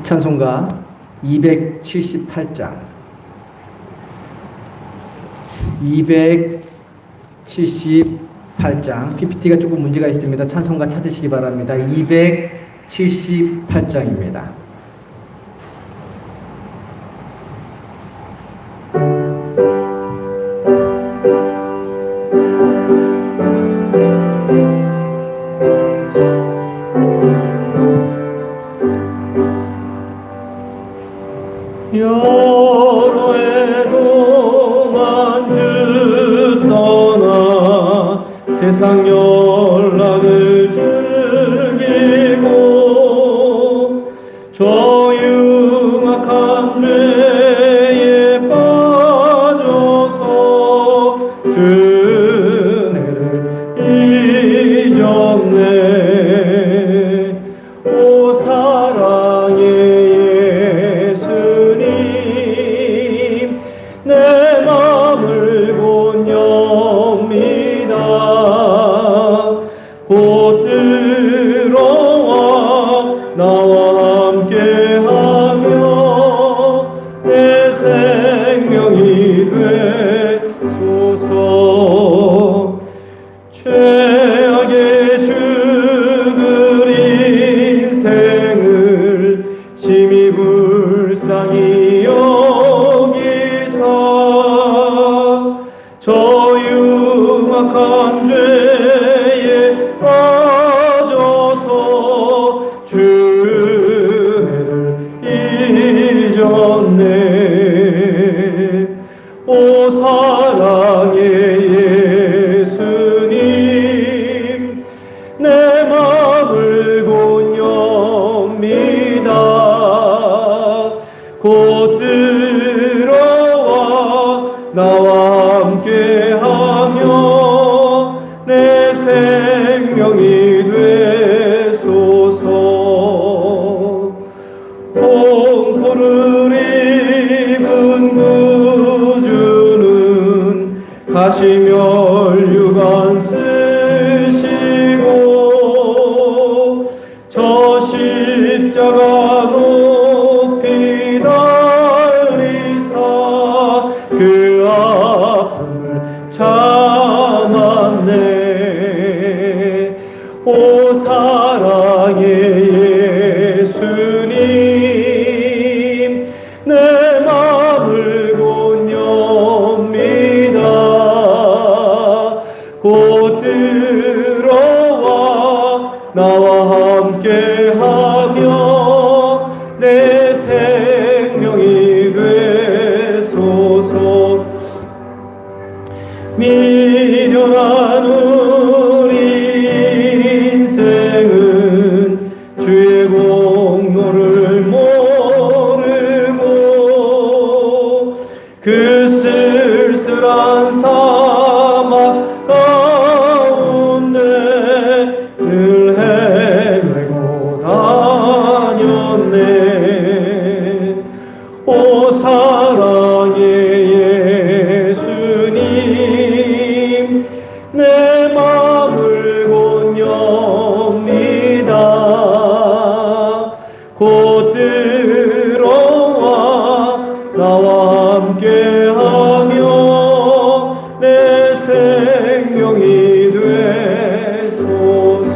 찬송가 278장 278장 PPT가 조금 문제가 있습니다. 찬송가 찾으시기 바랍니다. 278장입니다. 여러 해 동안 주 떠나 세상 연락을 즐기고 저 흉악한 죄에 빠져서 은혜를 잊었네. 오 사랑의 내 맘을 곧 엽니다. 곧 들어와 나와 함께하며 내 생명이 되소서. 죄악의 죽을 인생을 심히 불쌍히 저 흉악한 죄에 빠져서 주 은혜를 잊었네. 오 사랑의 예수님, 내 맘을 곧 엽니다. 곧 들어와 나와 함께하며 내 생명이 되소서. 홍포를 입은 구주는 가시면류관 쓰시고 저 십자가 높이 달리사 그 아픔을 참았네. 오 사랑의 예수님, 내 맘을 곧 엽니다. 곧 들어와 나와 함께하며 내 생명이 되소서. 미련한 우리 인생은 주의 공로를 모르고 그 쓸쓸한 사막 가운데 늘 헤매고 다녔네. 오 사랑의 예수님, 내 맘을 곧 엽니다. 곧 들어와 나와 함께하며 내 생명이 되소서.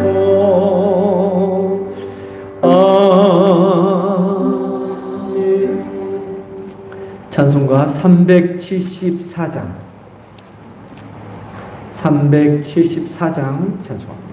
아멘. 찬송가 374장 374장 찬송합니다.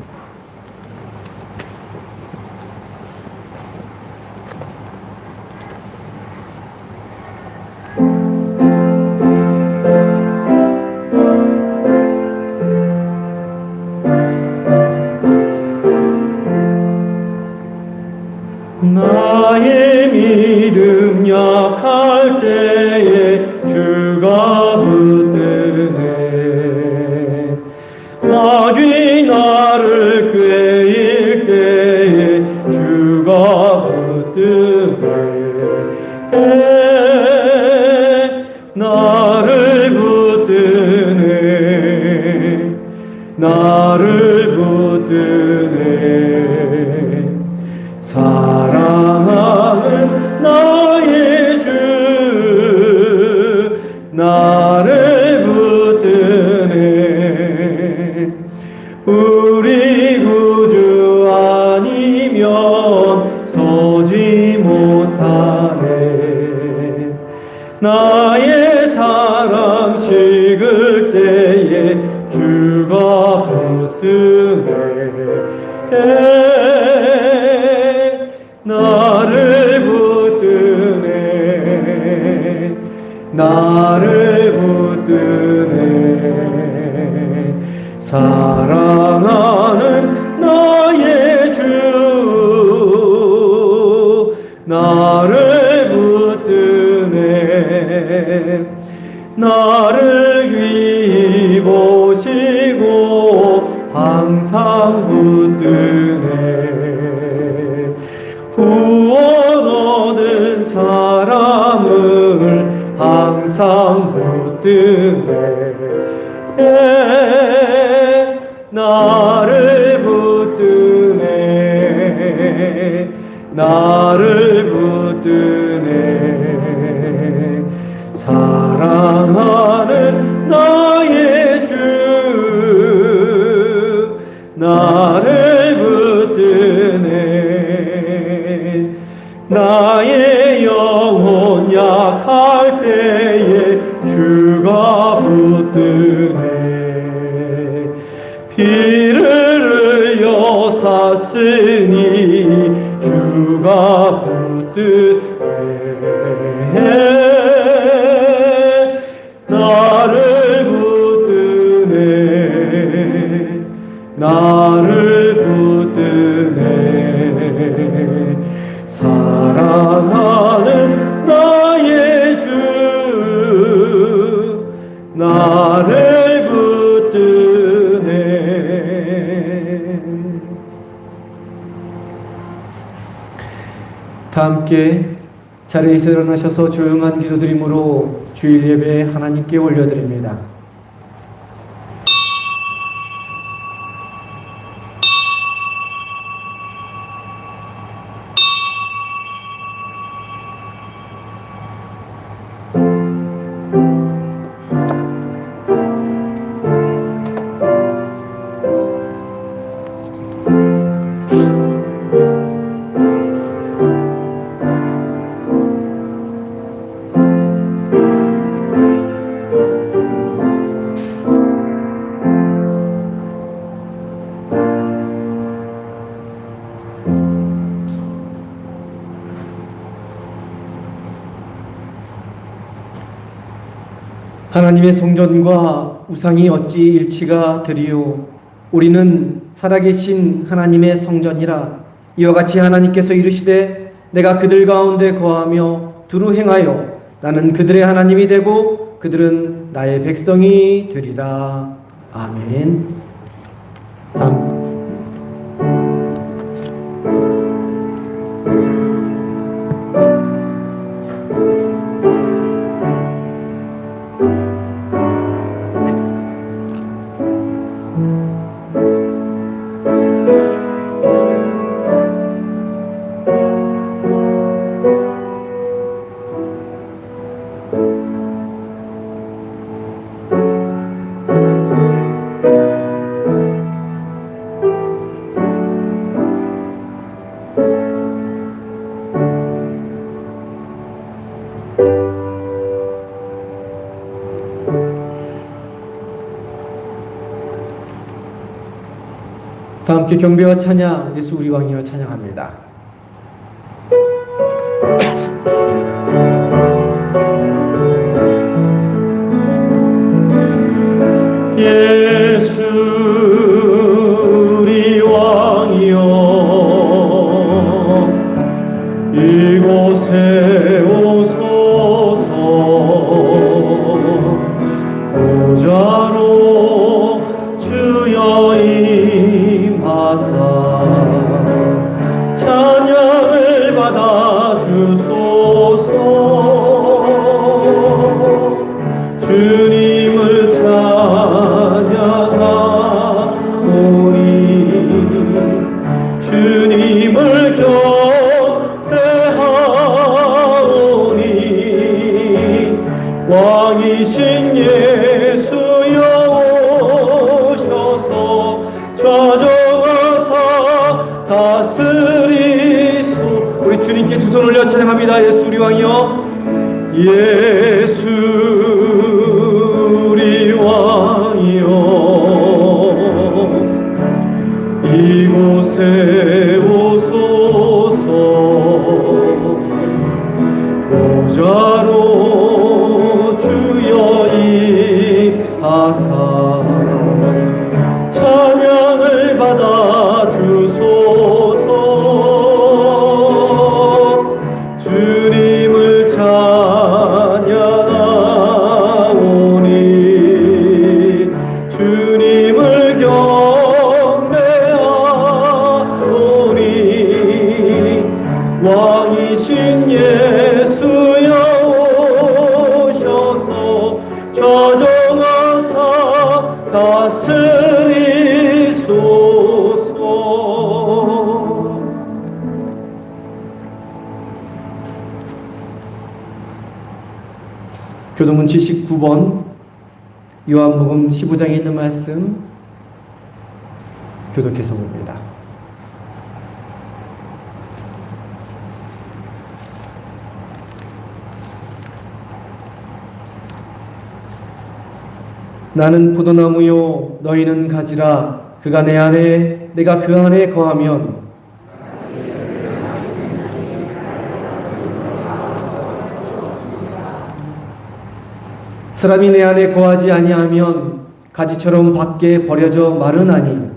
나의 믿음 약할 때에 주가 붙드네. 마귀 나를 꾀일 때에 주가 붙드네. 나를 붙드네. 나를 붙드네. 사랑하는 나의 사랑 식을 때에 주가 붙드네 나를 붙드네 나를 붙드네 사랑하는 나의 주 나를 붙드네 나를 귀히 보시고 항상 붙드네 구원 얻은 사람을 항상 붙드네 나를 붙드네 나를 붙드네 사랑하는 나의 주 나를 붙드네 나의 영혼 약할 때에 주가 붙드네 피를 흘려 샀으니 주가 붙드네 나를 붙드네 나를 붙드네 사랑하는 나의 주 나를 붙드네 다 함께 자리에서 일어나셔서 조용한 기도드림으로 주일 예배 하나님께 올려드립니다. 하나님의 성전과 우상이 어찌 일치가 되리요 우리는 살아계신 하나님의 성전이라 이와 같이 하나님께서 이르시되 내가 그들 가운데 거하며 두루 행하여 나는 그들의 하나님이 되고 그들은 나의 백성이 되리라. 아멘. 다음 다 함께 경배와 찬양 예수 우리 왕이여 찬양합니다. 예수 우리 왕이여 이곳에 오소서 보좌로 주여 임하사 찬양을 받아 주소서 주님을 찬양하오니 주님을 경배하오니 왕이신 예수여 오셔서 좌정하사 다스리소. 우리 주님께 두 손 올려 찬양합니다. 예수 우리 왕이여 예수 우리 왕이여 이곳에 오소서 보좌로 주여 임하사 찬양을 받아 주소서 주님을 찬양하오니 주님을 경배하오니 왕이신 예수여 오셔서 좌정하사 다스리소서. 교동문 79번 요한복음 15장에 있는 말씀 교독해서 봅니다. 나는 포도나무요 너희는 가지라. 그가 내 안에 내가 그 안에 거하면 사람이 내 안에 거하지 아니하면 가지처럼 밖에 버려져 마르나니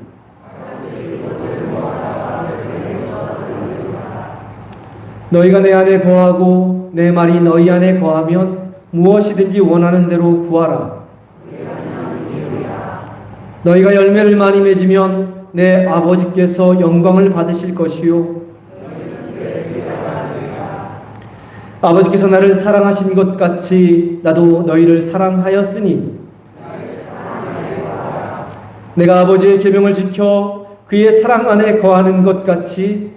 너희가 내 안에 거하고 내 말이 너희 안에 거하면 무엇이든지 원하는 대로 구하라. 너희가 열매를 많이 맺으면 내 아버지께서 영광을 받으실 것이요 아버지께서 나를 사랑하신 것 같이 나도 너희를 사랑하였으니 내가 아버지의 계명을 지켜 그의 사랑 안에 거하는 것 같이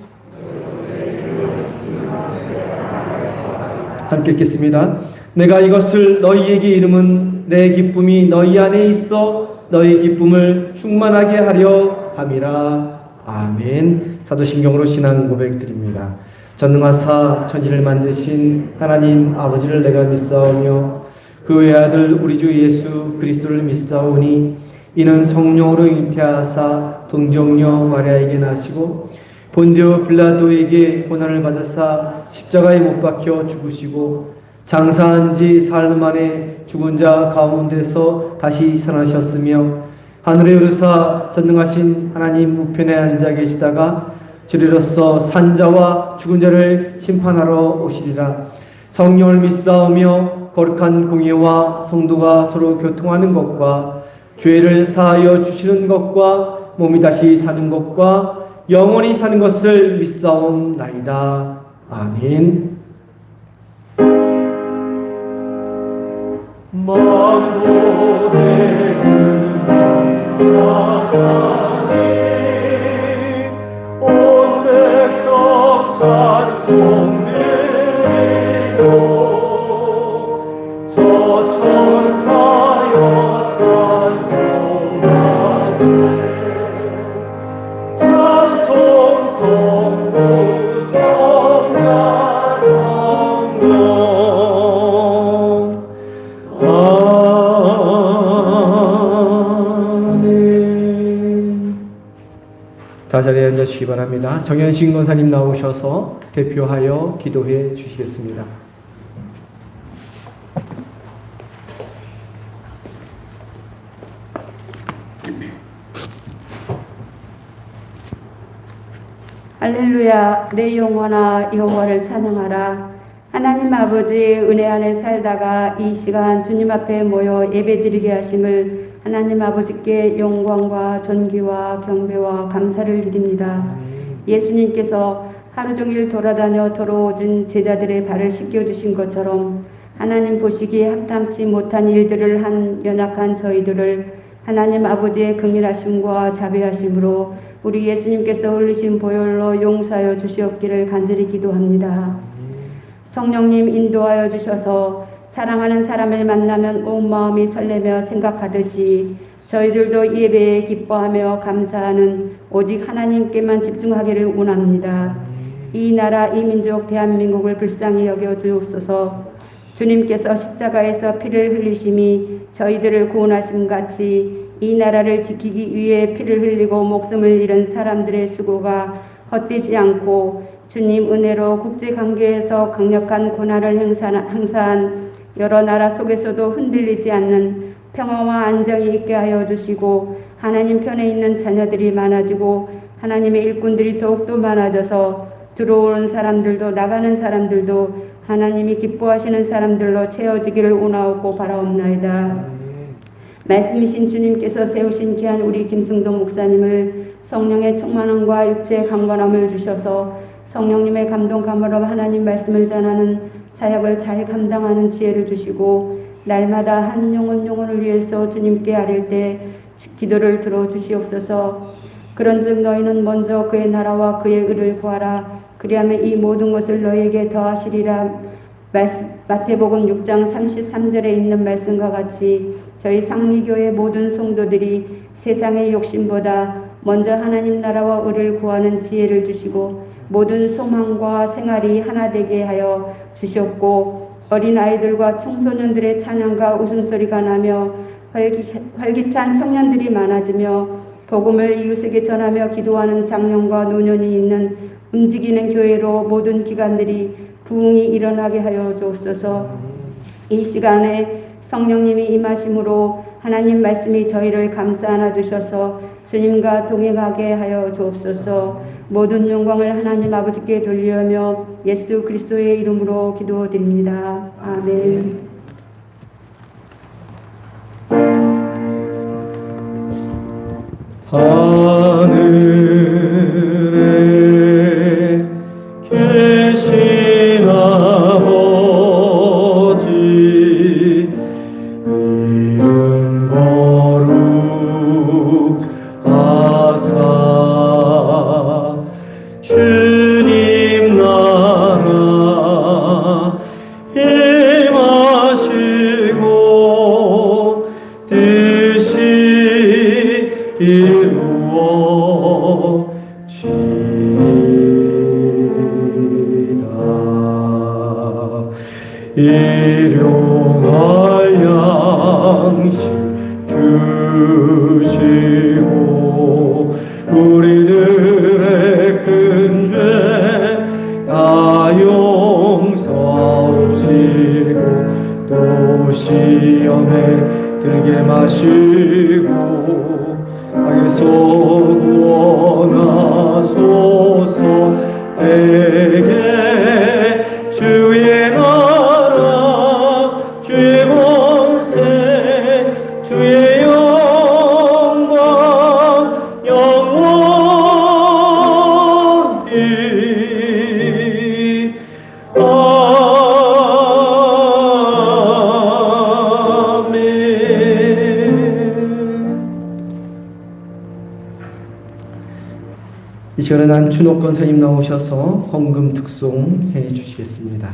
함께 읽겠습니다. 내가 이것을 너희에게 이름은 내 기쁨이 너희 안에 있어 너희 기쁨을 충만하게 하려 함이라. 아멘. 사도신경으로 신앙 고백드립니다. 전능하사 천지를 만드신 하나님 아버지를 내가 믿사오며 그 외아들 우리 주 예수 그리스도를 믿사오니 이는 성령으로 잉태하사 동정녀 마리아에게 나시고 본디오 빌라도에게 고난을 받으사 십자가에 못 박혀 죽으시고 장사한 지 사흘 만에 죽은 자 가운데서 다시 살아나셨으며 하늘에 오르사 전능하신 하나님 우편에 앉아 계시다가 주리로서 산자와 죽은 자를 심판하러 오시리라. 성령을 믿사오며 거룩한 공예와 성도가 서로 교통하는 것과 죄를 사하여 주시는 것과 몸이 다시 사는 것과 영원히 사는 것을 믿사옵나이다. 아멘. 만군의 하나님 온 백성 찬송 드리고 저 천사여 찬송하세 찬송 성부 성자 성령 다 자리에 앉아주시기 바랍니다. 정현식 권사님 나오셔서 대표하여 기도해 주시겠습니다. 할렐루야. 내 영혼아 여호와를 찬양하라. 하나님 아버지 은혜 안에 살다가 이 시간 주님 앞에 모여 예배드리게 하심을 하나님 아버지께 영광과 존귀와 경배와 감사를 드립니다. 예수님께서 하루 종일 돌아다녀 더러워진 제자들의 발을 씻겨주신 것처럼 하나님 보시기에 합당치 못한 일들을 한 연약한 저희들을 하나님 아버지의 긍휼하심과 자비하심으로 우리 예수님께서 흘리신 보혈로 용서하여 주시옵기를 간절히 기도합니다. 성령님 인도하여 주셔서 사랑하는 사람을 만나면 온 마음이 설레며 생각하듯이 저희들도 예배에 기뻐하며 감사하는 오직 하나님께만 집중하기를 원합니다. 이 나라 이 민족 대한민국을 불쌍히 여겨 주옵소서. 주님께서 십자가에서 피를 흘리심이 저희들을 구원하심 같이 이 나라를 지키기 위해 피를 흘리고 목숨을 잃은 사람들의 수고가 헛되지 않고 주님 은혜로 국제관계에서 강력한 권한을 행사한 여러 나라 속에서도 흔들리지 않는 평화와 안정이 있게 하여 주시고 하나님 편에 있는 자녀들이 많아지고 하나님의 일꾼들이 더욱더 많아져서 들어오는 사람들도 나가는 사람들도 하나님이 기뻐하시는 사람들로 채워지기를 원하옵고 바라옵나이다. 말씀이신 주님께서 세우신 귀한 우리 김승동 목사님을 성령의 충만함과 육체의 강건함을 주셔서 성령님의 감동 감화로 하나님 말씀을 전하는 사역을 잘 감당하는 지혜를 주시고 날마다 한 영혼을 위해서 주님께 아릴 때 기도를 들어주시옵소서. 그런즉 너희는 먼저 그의 나라와 그의 의를 구하라. 그리하면 이 모든 것을 너희에게 더하시리라. 마태복음 6장 33절에 있는 말씀과 같이 저희 상리교의 모든 성도들이 세상의 욕심보다 먼저 하나님 나라와 의를 구하는 지혜를 주시고 모든 소망과 생활이 하나 되게 하여 주셨고 어린 아이들과 청소년들의 찬양과 웃음소리가 나며 활기찬 청년들이 많아지며 복음을 이웃에게 전하며 기도하는 장년과 노년이 있는 움직이는 교회로 모든 기관들이 부흥이 일어나게 하여 주옵소서. 이 시간에 성령님이 임하심으로 하나님 말씀이 저희를 감싸 안아 주셔서 주님과 동행하게 하여 주옵소서. 모든 영광을 하나님 아버지께 돌리며 예수 그리스도의 이름으로 기도드립니다. 아멘. 하늘에 계신 아버지 이름 거룩하사 주님 나라 임하시고 뜻이 이루어지다. 일용할 양식 주시고 우리들의 큰 죄 다 용서하옵시고 또 시험에 들게 마시고 악에서 구원하소서. 대개 주의 나라 주의 권세 주의 영광 영원히 이 시간에 안춘옥 권사님 나오셔서 헌금 특송 해 주시겠습니다.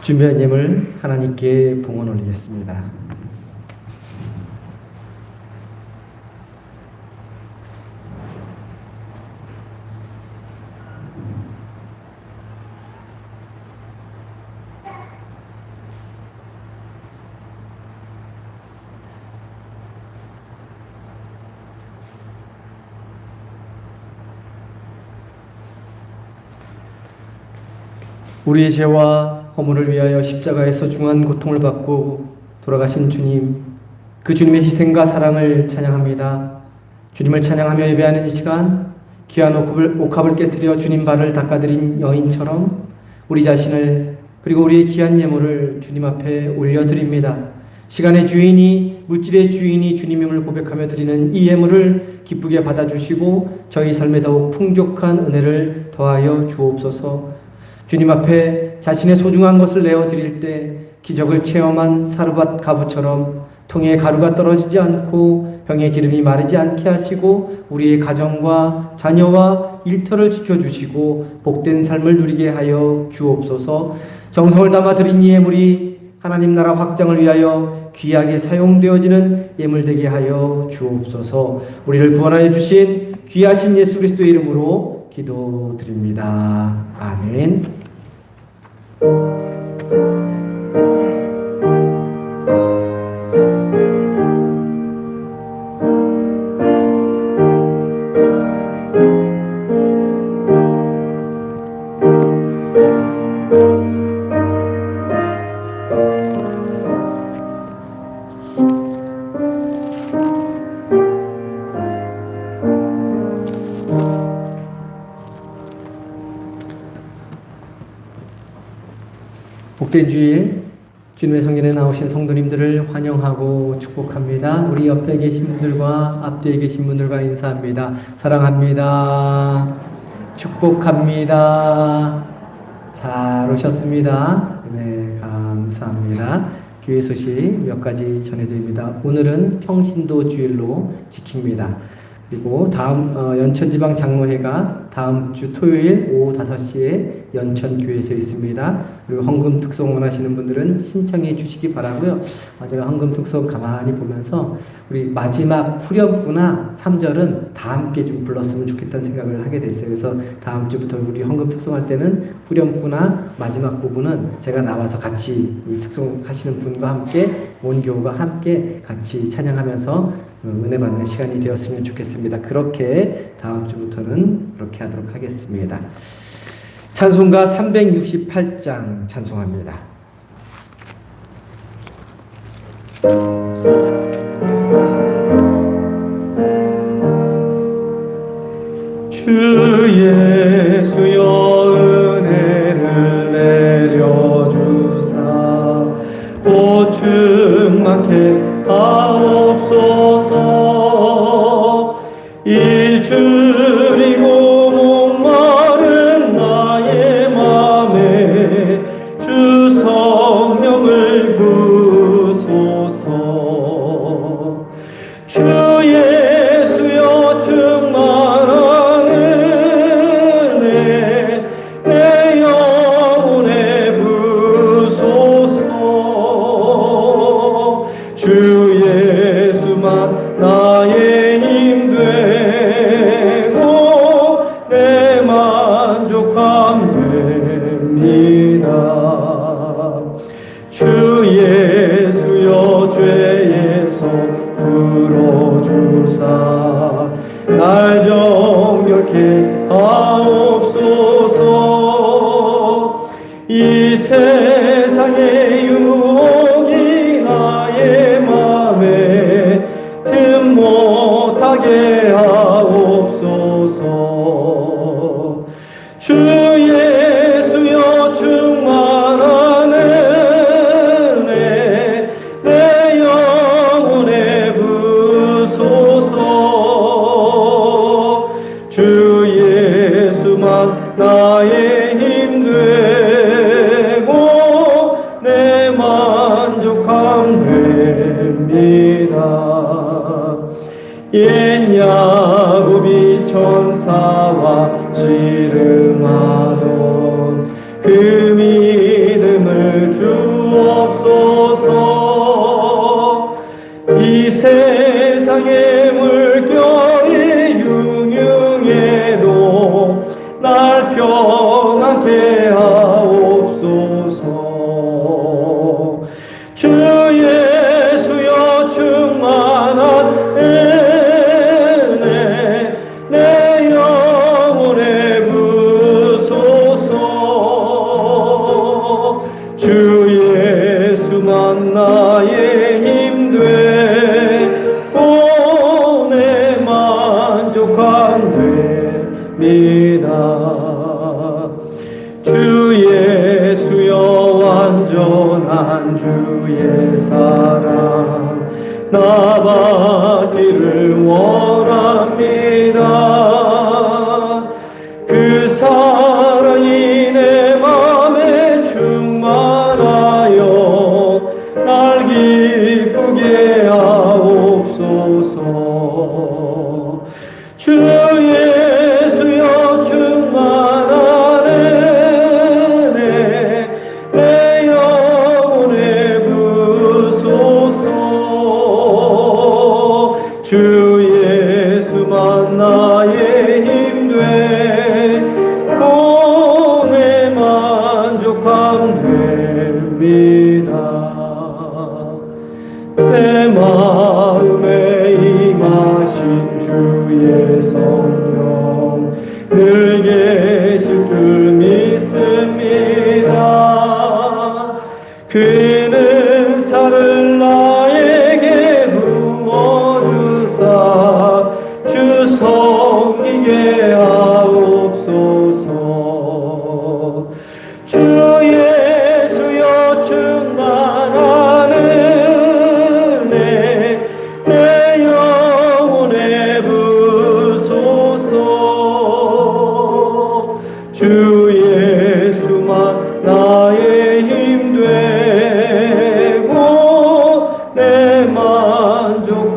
준비한 예물 하나님께 봉헌 올리겠습니다. 우리의 죄와 허물을 위하여 십자가에서 중한 고통을 받고 돌아가신 주님, 그 주님의 희생과 사랑을 찬양합니다. 주님을 찬양하며 예배하는 이 시간, 귀한 옥합을 깨뜨려 주님 발을 닦아드린 여인처럼 우리 자신을 그리고 우리의 귀한 예물을 주님 앞에 올려드립니다. 시간의 주인이, 물질의 주인이 주님임을 고백하며 드리는 이 예물을 기쁘게 받아주시고 저희 삶에 더욱 풍족한 은혜를 더하여 주옵소서. 주님 앞에 자신의 소중한 것을 내어드릴 때 기적을 체험한 사르밧 가부처럼 통에 가루가 떨어지지 않고 병에 기름이 마르지 않게 하시고 우리의 가정과 자녀와 일터를 지켜주시고 복된 삶을 누리게 하여 주옵소서. 정성을 담아 드린 이 예물이 하나님 나라 확장을 위하여 귀하게 사용되어지는 예물 되게 하여 주옵소서. 우리를 구원하여 주신 귀하신 예수 그리스도의 이름으로 기도드립니다. 아멘. 복된 주일, 주님의 성전에 나오신 성도님들을 환영하고 축복합니다. 우리 옆에 계신 분들과 앞뒤에 계신 분들과 인사합니다. 사랑합니다. 축복합니다. 잘 오셨습니다. 네, 감사합니다. 교회 소식 몇 가지 전해드립니다. 오늘은 평신도 주일로 지킵니다. 그리고 다음 연천지방 장로회가 다음 주 토요일 오후 5시에 연천교회에서 있습니다. 그리고 헌금 특송 원하시는 분들은 신청해 주시기 바라고요. 제가 헌금 특송 가만히 보면서 우리 마지막 후렴구나 3절은 다 함께 좀 불렀으면 좋겠다는 생각을 하게 됐어요. 그래서 다음 주부터 우리 헌금 특송할 때는 후렴구나 마지막 부분은 제가 나와서 같이 우리 특송하시는 분과 함께 온 교우가 함께 같이 찬양하면서 은혜 받는 시간이 되었으면 좋겠습니다. 그렇게 다음 주부터는 그렇게 하도록 하겠습니다. 찬송가 368장 찬송합니다. 주 예수여 은혜를 내려주사 곧 충만케 하옵소서. 이 줄이고 목마른 나의 맘에 주 성령을 부소서. 주 예수여 충만한 은혜 내 영혼에 부소서. 주 예수만 나의 힘 되고 내 만족함 됩니다. 주 예수여 죄에서 풀어주사 날 정결케 하옵소서. 이 세상의 유혹이 나의 맘에 틈 못하게 하옵소서. 주 예수여 충만한 은혜 내 영혼에 부소서. 주 예수만 나의 힘 되고 내 만족함 됩니다. 옛 야곱이 천사와 씨름하던 그 믿음을 주옵소서. 이 세상의 물결이 흉흉해도 날 평안케 하옵소서. 주 예수여 충만한 은혜 내 영혼에 부소서. 주 예수만 나의 힘 되고 내 만족함 됩니다. 주 예수여 완전한 주의 사랑 나 받기를 원합니다. 그 사랑이 내 맘에 충만하여 날 기쁘게 하옵소서. 주 예수여 충만한 은혜 내 영혼에 부소서. 주 예수만 나의 힘 되고 내 만족함 됩니다. 내 마음에 임하신 주의 성령 늘 계실 줄 믿습니다. 그는 살을 나에게 부어주사 주 섬기게 하옵소서. 주 예수여 충만한 은혜 내 영혼에 부소서. 주 예수만 나의 힘 되고 내 만족함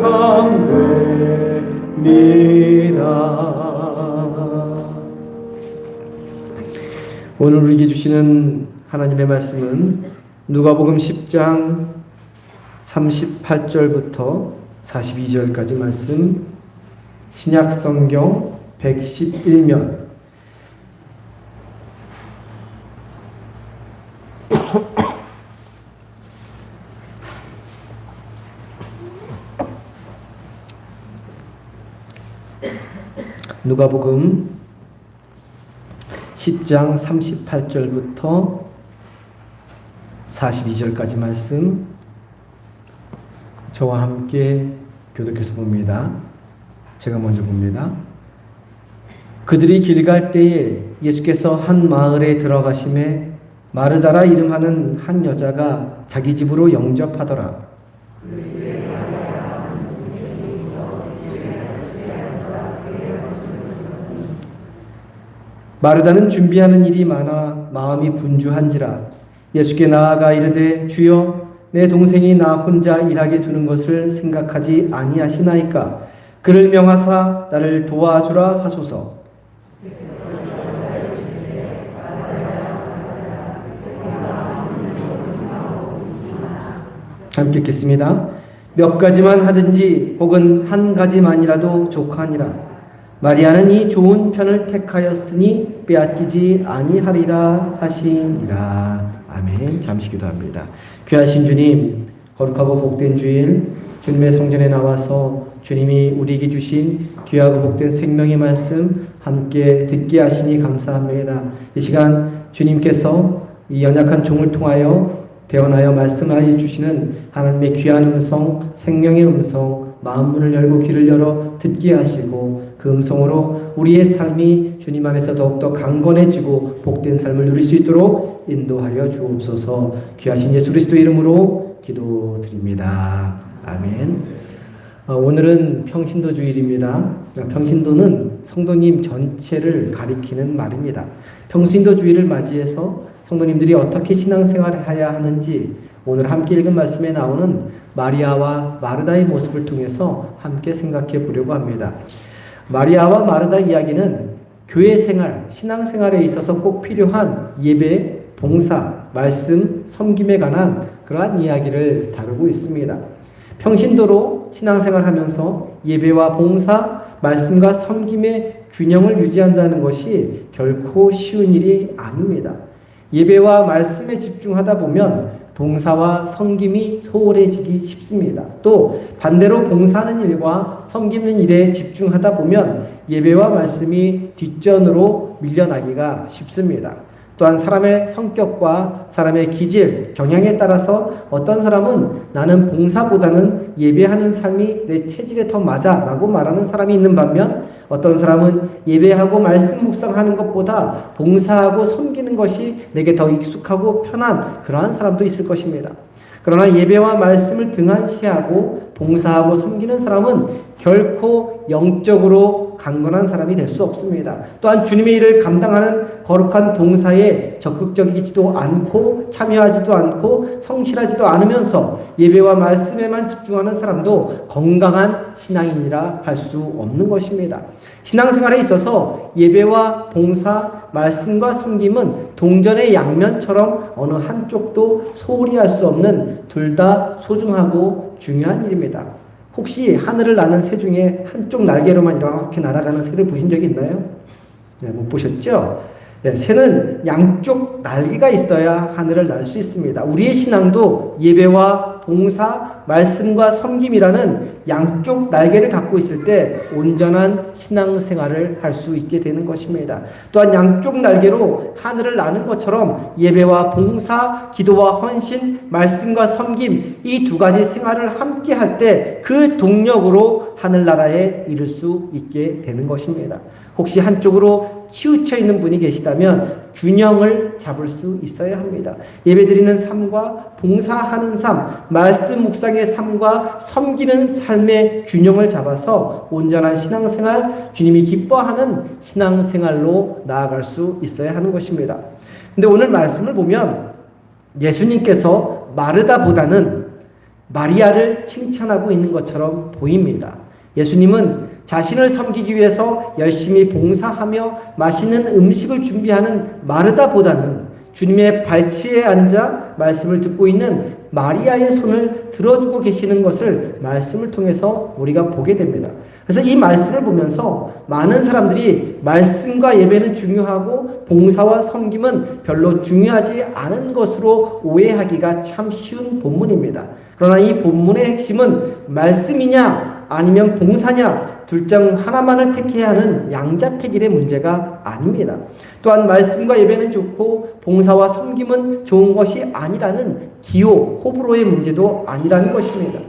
됩니다. 오늘 우리에게 주시는 하나님의 말씀은 누가복음 10장 38절부터 42절까지 말씀, 신약성경 111면 누가복음 10장 38절부터 42절까지 말씀 저와 함께 교독해서 봅니다. 제가 먼저 봅니다. 그들이 길 갈 때에 예수께서 한 마을에 들어가심에 마르다라 이름하는 한 여자가 자기 집으로 영접하더라. 마르다는 준비하는 일이 많아 마음이 분주한지라 예수께 나아가 이르되 주여 내 동생이 나 혼자 일하게 두는 것을 생각하지 아니하시나이까. 그를 명하사 나를 도와주라 하소서. 함께 읽겠습니다. 몇 가지만 하든지 혹은 한 가지만이라도 족하니라. 마리아는 이 좋은 편을 택하였으니 빼앗기지 아니하리라 하시니라. 아멘. 잠시 기도합니다. 귀하신 주님, 거룩하고 복된 주일, 주님의 성전에 나와서 주님이 우리에게 주신 귀하고 복된 생명의 말씀 함께 듣게 하시니 감사합니다. 이 시간 주님께서 이 연약한 종을 통하여 대언하여 말씀하여 주시는 하나님의 귀한 음성, 생명의 음성 마음 문을 열고 귀를 열어 듣게 하시고 그 음성으로 우리의 삶이 주님 안에서 더욱더 강건해지고 복된 삶을 누릴 수 있도록 인도하여 주옵소서. 귀하신 예수 그리스도 이름으로 기도드립니다. 아멘. 오늘은 평신도 주일입니다. 평신도는 성도님 전체를 가리키는 말입니다. 평신도 주일을 맞이해서 성도님들이 어떻게 신앙생활을 해야 하는지 오늘 함께 읽은 말씀에 나오는 마리아와 마르다의 모습을 통해서 함께 생각해 보려고 합니다. 마리아와 마르다 이야기는 교회 생활, 신앙생활에 있어서 꼭 필요한 예배, 봉사, 말씀, 섬김에 관한 그러한 이야기를 다루고 있습니다. 평신도로 신앙생활하면서 예배와 봉사, 말씀과 섬김의 균형을 유지한다는 것이 결코 쉬운 일이 아닙니다. 예배와 말씀에 집중하다 보면 봉사와 섬김이 소홀해지기 쉽습니다. 또 반대로 봉사하는 일과 섬기는 일에 집중하다 보면 예배와 말씀이 뒷전으로 밀려나기가 쉽습니다. 또한 사람의 성격과 사람의 기질, 경향에 따라서 어떤 사람은 나는 봉사보다는 예배하는 삶이 내 체질에 더 맞아 라고 말하는 사람이 있는 반면 어떤 사람은 예배하고 말씀 묵상하는 것보다 봉사하고 섬기는 것이 내게 더 익숙하고 편한 그러한 사람도 있을 것입니다. 그러나 예배와 말씀을 등한시하고 봉사하고 섬기는 사람은 결코 영적으로 강건한 사람이 될 수 없습니다. 또한 주님의 일을 감당하는 거룩한 봉사에 적극적이지도 않고 참여하지도 않고 성실하지도 않으면서 예배와 말씀에만 집중하는 사람도 건강한 신앙인이라 할 수 없는 것입니다. 신앙생활에 있어서 예배와 봉사, 말씀과 섬김은 동전의 양면처럼 어느 한쪽도 소홀히 할 수 없는 둘 다 소중하고 중요한 일입니다. 혹시 하늘을 나는 새 중에 한쪽 날개로만 이렇게 날아가는 새를 보신 적이 있나요? 네, 못 보셨죠? 네, 새는 양쪽 날개가 있어야 하늘을 날 수 있습니다. 우리의 신앙도 예배와 봉사, 말씀과 섬김이라는 양쪽 날개를 갖고 있을 때 온전한 신앙생활을 할 수 있게 되는 것입니다. 또한 양쪽 날개로 하늘을 나는 것처럼 예배와 봉사, 기도와 헌신, 말씀과 섬김 이 두 가지 생활을 함께 할 때 그 동력으로 하늘나라에 이를 수 있게 되는 것입니다. 혹시 한쪽으로 치우쳐 있는 분이 계시다면 균형을 잡을 수 있어야 합니다. 예배드리는 삶과 봉사하는 삶, 말씀 묵상의 삶과 섬기는 삶의 균형을 잡아서 온전한 신앙생활, 주님이 기뻐하는 신앙생활로 나아갈 수 있어야 하는 것입니다. 근데 오늘 말씀을 보면 예수님께서 마르다보다는 마리아를 칭찬하고 있는 것처럼 보입니다. 예수님은 자신을 섬기기 위해서 열심히 봉사하며 맛있는 음식을 준비하는 마르다보다는 주님의 발치에 앉아 말씀을 듣고 있는 마리아의 손을 들어주고 계시는 것을 말씀을 통해서 우리가 보게 됩니다. 그래서 이 말씀을 보면서 많은 사람들이 말씀과 예배는 중요하고 봉사와 섬김은 별로 중요하지 않은 것으로 오해하기가 참 쉬운 본문입니다. 그러나 이 본문의 핵심은 말씀이냐 아니면 봉사냐 둘 중 하나만을 택해야 하는 양자택일의 문제가 아닙니다. 또한 말씀과 예배는 좋고 봉사와 섬김은 좋은 것이 아니라는 기호, 호불호의 문제도 아니라는 것입니다.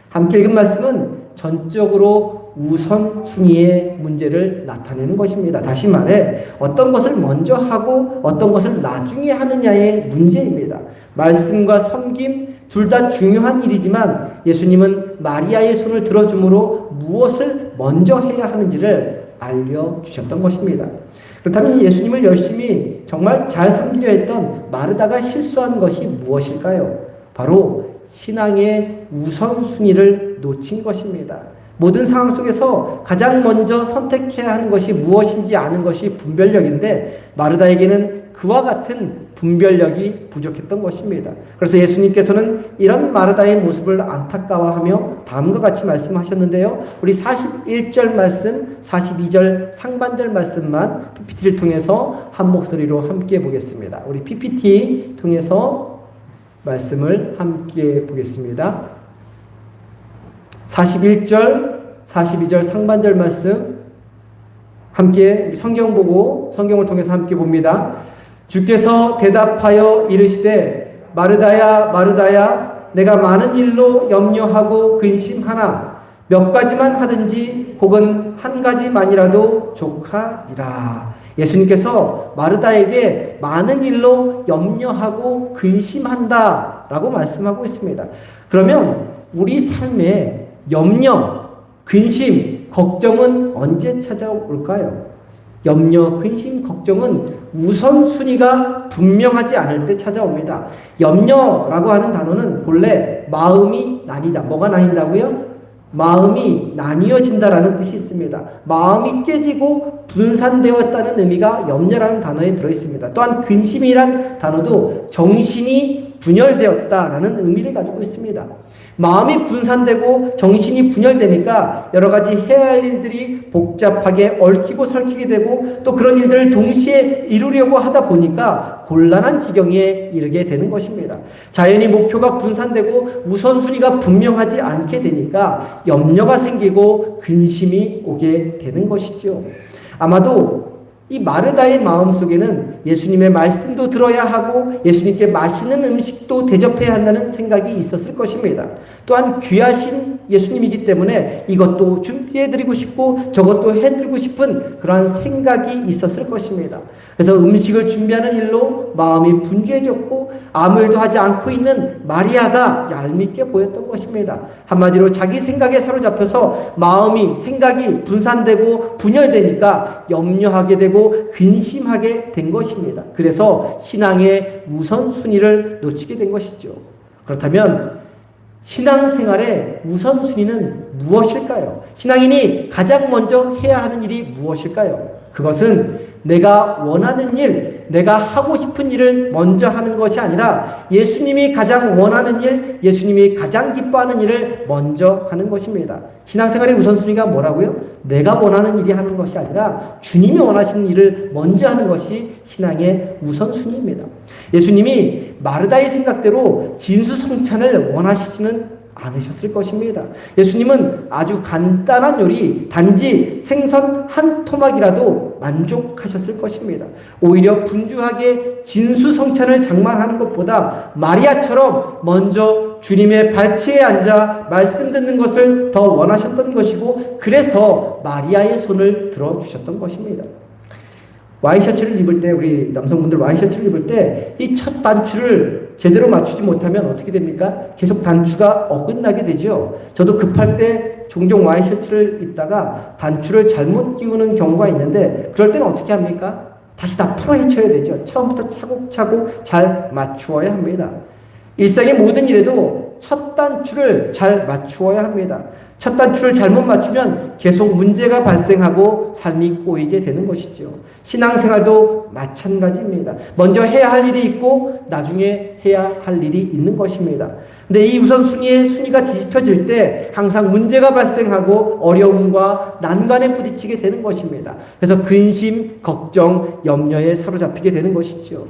함께 읽은 말씀은 전적으로 우선순위의 문제를 나타내는 것입니다. 다시 말해 어떤 것을 먼저 하고 어떤 것을 나중에 하느냐의 문제입니다. 말씀과 섬김 둘 다 중요한 일이지만 예수님은 마리아의 손을 들어줌으로 무엇을 먼저 해야 하는지를 알려주셨던 것입니다. 그렇다면 예수님을 열심히 정말 잘 섬기려 했던 마르다가 실수한 것이 무엇일까요? 바로 신앙의 우선순위를 놓친 것입니다. 모든 상황 속에서 가장 먼저 선택해야 하는 것이 무엇인지 아는 것이 분별력인데 마르다에게는 그와 같은 분별력이 부족했던 것입니다. 그래서 예수님께서는 이런 마르다의 모습을 안타까워하며 다음과 같이 말씀하셨는데요. 우리 41절 말씀, 42절 상반절 말씀만 PPT를 통해서 한 목소리로 함께 보겠습니다. 우리 PPT 통해서 말씀을 함께 보겠습니다. 41절, 42절 상반절 말씀 함께 성경 보고 성경을 통해서 함께 봅니다. 주께서 대답하여 이르시되 마르다야 마르다야 내가 많은 일로 염려하고 근심하나 몇 가지만 하든지 혹은 한 가지만이라도 족하리라. 예수님께서 마르다에게 많은 일로 염려하고 근심한다라고 말씀하고 있습니다. 그러면 우리 삶에 염려, 근심, 걱정은 언제 찾아올까요? 염려, 근심, 걱정은 우선순위가 분명하지 않을 때 찾아옵니다. 염려라고 하는 단어는 본래 마음이 나뉘다. 뭐가 나뉜다고요? 마음이 나뉘어진다라는 뜻이 있습니다. 마음이 깨지고 분산되었다는 의미가 염려라는 단어에 들어있습니다. 또한 근심이란 단어도 정신이 분열되었다라는 의미를 가지고 있습니다. 마음이 분산되고 정신이 분열되니까 여러 가지 해야 할 일들이 복잡하게 얽히고 설키게 되고 또 그런 일들을 동시에 이루려고 하다 보니까 곤란한 지경에 이르게 되는 것입니다. 자연히 목표가 분산되고 우선순위가 분명하지 않게 되니까 염려가 생기고 근심이 오게 되는 것이죠. 아마도 이 마르다의 마음속에는 예수님의 말씀도 들어야 하고 예수님께 맛있는 음식도 대접해야 한다는 생각이 있었을 것입니다. 또한 귀하신 예수님이기 때문에 이것도 준비해드리고 싶고 저것도 해드리고 싶은 그러한 생각이 있었을 것입니다. 그래서 음식을 준비하는 일로 마음이 분주해졌고 아무 일도 하지 않고 있는 마리아가 얄밉게 보였던 것입니다. 한마디로 자기 생각에 사로잡혀서 마음이 생각이 분산되고 분열되니까 염려하게 되고 근심하게 된 것입니다. 그래서 신앙의 우선순위를 놓치게 된 것이죠. 그렇다면 신앙생활의 우선순위는 무엇일까요? 신앙인이 가장 먼저 해야 하는 일이 무엇일까요? 그것은 내가 원하는 일, 내가 하고 싶은 일을 먼저 하는 것이 아니라 예수님이 가장 원하는 일, 예수님이 가장 기뻐하는 일을 먼저 하는 것입니다. 신앙생활의 우선순위가 뭐라고요? 내가 원하는 일이 하는 것이 아니라 주님이 원하시는 일을 먼저 하는 것이 신앙의 우선순위입니다. 예수님이 마르다의 생각대로 진수성찬을 원하시지는 않으셨을 것입니다. 예수님은 아주 간단한 요리, 단지 생선 한 토막이라도 만족하셨을 것입니다. 오히려 분주하게 진수성찬을 장만하는 것보다 마리아처럼 먼저 주님의 발치에 앉아 말씀 듣는 것을 더 원하셨던 것이고 그래서 마리아의 손을 들어주셨던 것입니다. 와이셔츠를 입을 때 우리 남성분들 와이셔츠를 입을 때 이 첫 단추를 제대로 맞추지 못하면 어떻게 됩니까? 계속 단추가 어긋나게 되죠. 저도 급할 때 종종 와이셔츠를 입다가 단추를 잘못 끼우는 경우가 있는데 그럴 때는 어떻게 합니까? 다시 다 풀어 헤쳐야 되죠. 처음부터 차곡차곡 잘 맞추어야 합니다. 일상의 모든 일에도 첫 단추를 잘 맞추어야 합니다. 첫 단추를 잘못 맞추면 계속 문제가 발생하고 삶이 꼬이게 되는 것이죠. 신앙생활도 마찬가지입니다. 먼저 해야 할 일이 있고 나중에 해야 할 일이 있는 것입니다. 근데 이 우선순위의 순위가 뒤집혀질 때 항상 문제가 발생하고 어려움과 난관에 부딪히게 되는 것입니다. 그래서 근심, 걱정, 염려에 사로잡히게 되는 것이죠.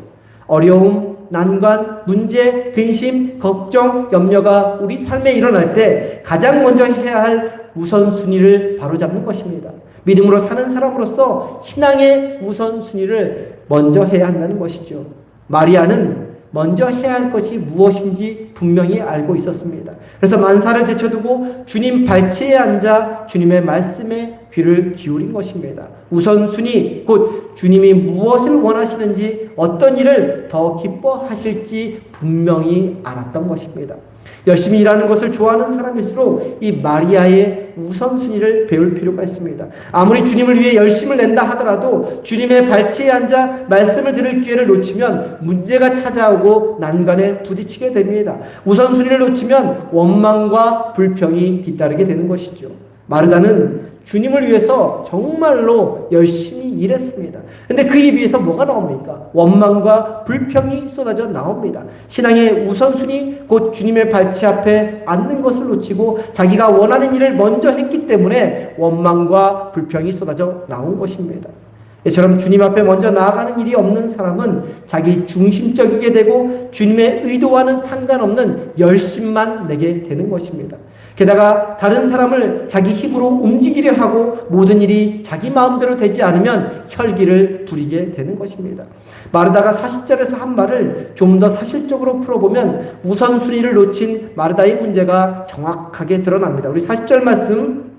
어려움, 난관, 문제, 근심, 걱정, 염려가 우리 삶에 일어날 때 가장 먼저 해야 할 우선순위를 바로잡는 것입니다. 믿음으로 사는 사람으로서 신앙의 우선순위를 먼저 해야 한다는 것이죠. 마리아는 먼저 해야 할 것이 무엇인지 분명히 알고 있었습니다. 그래서 만사를 제쳐두고 주님 발치에 앉아 주님의 말씀에 귀를 기울인 것입니다. 우선순위, 곧 주님이 무엇을 원하시는지 어떤 일을 더 기뻐하실지 분명히 알았던 것입니다. 열심히 일하는 것을 좋아하는 사람일수록 이 마리아의 우선순위를 배울 필요가 있습니다. 아무리 주님을 위해 열심을 낸다 하더라도 주님의 발치에 앉아 말씀을 들을 기회를 놓치면 문제가 찾아오고 난관에 부딪히게 됩니다. 우선순위를 놓치면 원망과 불평이 뒤따르게 되는 것이죠. 마르다는 주님을 위해서 정말로 열심히 일했습니다. 근데 그 입 위에서 뭐가 나옵니까? 원망과 불평이 쏟아져 나옵니다. 신앙의 우선순위, 곧 주님의 발치 앞에 앉는 것을 놓치고 자기가 원하는 일을 먼저 했기 때문에 원망과 불평이 쏟아져 나온 것입니다. 이처럼 주님 앞에 먼저 나아가는 일이 없는 사람은 자기 중심적이게 되고 주님의 의도와는 상관없는 열심만 내게 되는 것입니다. 게다가 다른 사람을 자기 힘으로 움직이려 하고 모든 일이 자기 마음대로 되지 않으면 혈기를 부리게 되는 것입니다. 마르다가 40절에서 한 말을 좀 더 사실적으로 풀어보면 우선순위를 놓친 마르다의 문제가 정확하게 드러납니다. 우리 40절 말씀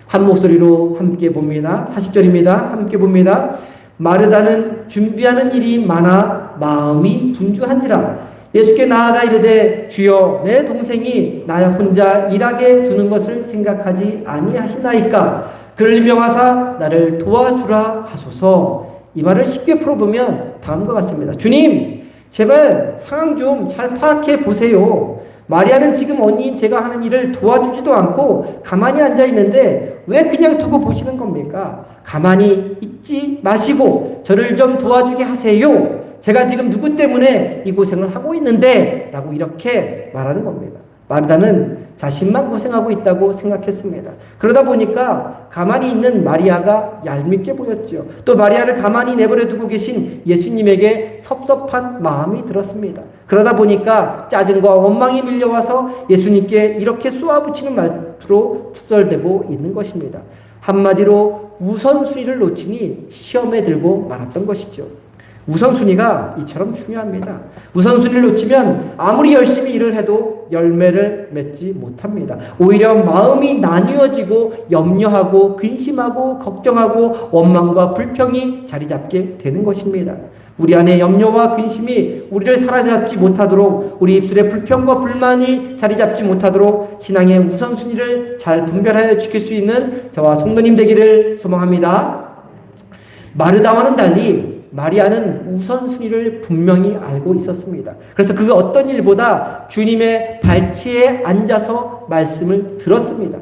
한 목소리로 함께 봅니다. 40절입니다. 함께 봅니다. 마르다는 준비하는 일이 많아 마음이 분주한지라 예수께 나아가 이르되 주여 내 동생이 나 혼자 일하게 두는 것을 생각하지 아니하시나이까 그를 명하사 나를 도와주라 하소서. 이 말을 쉽게 풀어보면 다음과 같습니다. 주님 제발 상황 좀 잘 파악해 보세요. 마리아는 지금 언니인 제가 하는 일을 도와주지도 않고 가만히 앉아 있는데 왜 그냥 두고 보시는 겁니까? 가만히 있지 마시고 저를 좀 도와주게 하세요. 제가 지금 누구 때문에 이 고생을 하고 있는데 라고 이렇게 말하는 겁니다. 마르다는 자신만 고생하고 있다고 생각했습니다. 그러다 보니까 가만히 있는 마리아가 얄밉게 보였죠. 또 마리아를 가만히 내버려 두고 계신 예수님에게 섭섭한 마음이 들었습니다. 그러다 보니까 짜증과 원망이 밀려와서 예수님께 이렇게 쏘아붙이는 말투로 투덜대고 있는 것입니다. 한마디로 우선순위를 놓치니 시험에 들고 말았던 것이죠. 우선순위가 이처럼 중요합니다. 우선순위를 놓치면 아무리 열심히 일을 해도 열매를 맺지 못합니다. 오히려 마음이 나뉘어지고 염려하고 근심하고 걱정하고 원망과 불평이 자리 잡게 되는 것입니다. 우리 안에 염려와 근심이 우리를 사로잡지 못하도록 우리 입술에 불평과 불만이 자리 잡지 못하도록 신앙의 우선순위를 잘 분별하여 지킬 수 있는 저와 성도님 되기를 소망합니다. 마르다와는 달리 마리아는 우선순위를 분명히 알고 있었습니다. 그래서 그가 어떤 일보다 주님의 발치에 앉아서 말씀을 들었습니다.